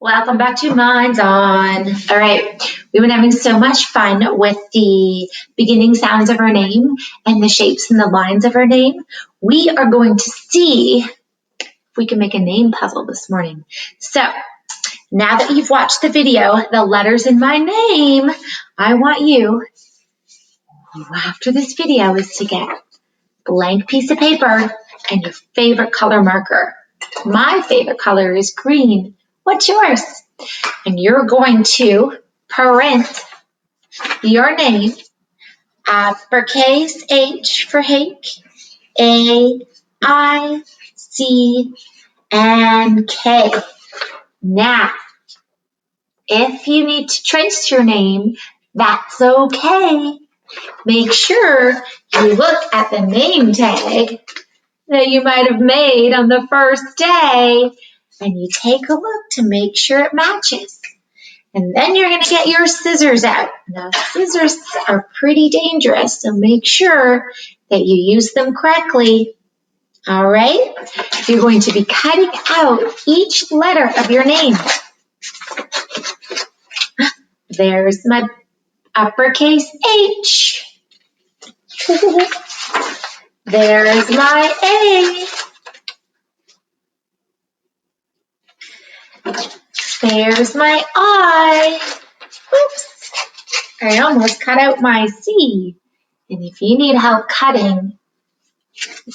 Welcome back to Minds On. All right, we've been having so much fun with the beginning sounds of our name and the shapes and the lines of our name. We are going to see if we can make a name puzzle this morning. So now that you've watched the video, the letters in my name, I want you, after this video, is to get a blank piece of paper and your favorite color marker. My favorite color is green. What's yours? And you're going to print your name, uppercase H for Hake, A, I, C, and K. Now, if you need to trace your name, that's okay. Make sure you look at the name tag that you might have made on the first day, and you take a look to make sure it matches. And then you're going to get your scissors out. Now, scissors are pretty dangerous, so make sure that you use them correctly. All right? You're going to be cutting out each letter of your name. There's my uppercase H. There's my A. There's my I. Oops. I almost cut out my C. And if you need help cutting,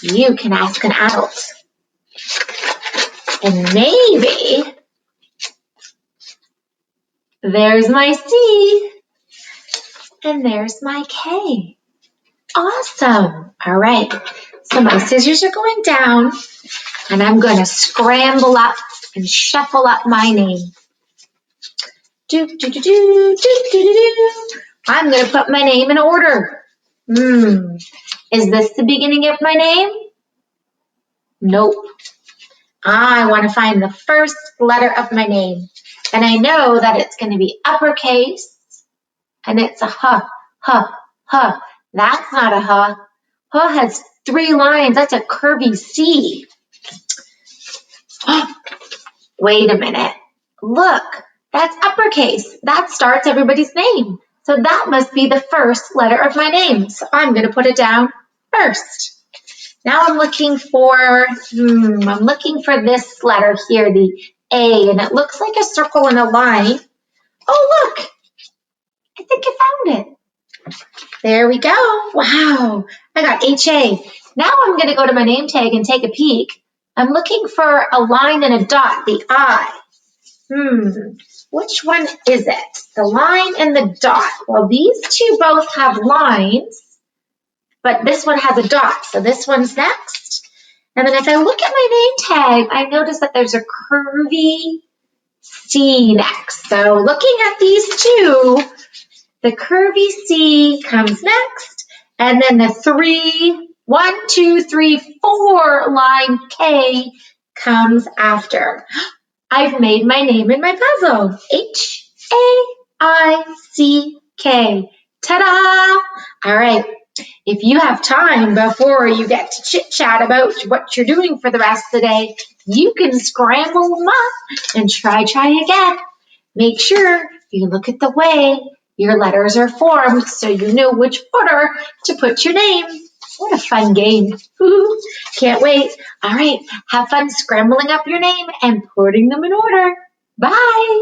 you can ask an adult. And maybe there's my C. And there's my K. Awesome. All right. So my scissors are going down, and I'm going to scramble up and shuffle up my name. I'm going to put my name in order. Is this the beginning of my name? Nope. I want to find the first letter of my name. And I know that it's going to be uppercase, and it's a H. That's not a H. H has 3 lines. That's a curvy C. Wait a minute. Look, that's uppercase. That starts everybody's name. So that must be the first letter of my name. So I'm going to put it down first. Now I'm looking for this letter here, the A, and it looks like a circle and a line. Oh, look, I think I found it. There we go. Wow, I got H-A. Now I'm going to go to my name tag and take a peek. I'm looking for a line and a dot, the I. Which one is it? The line and the dot. Well, these two both have lines, but this one has a dot, so this one's next. And then if I look at my name tag, I notice that there's a curvy C next. So looking at these two, the curvy C comes next, and then the 1, 2, 3, 4 line K comes after. I've made my name in my puzzle. H-A-I-C-K. Ta-da! All right. If you have time before you get to chit-chat about what you're doing for the rest of the day, you can scramble them up and try again. Make sure you look at the way your letters are formed so you know which order to put your name. What a fun game. Can't wait. All right, have fun scrambling up your name and putting them in order. Bye.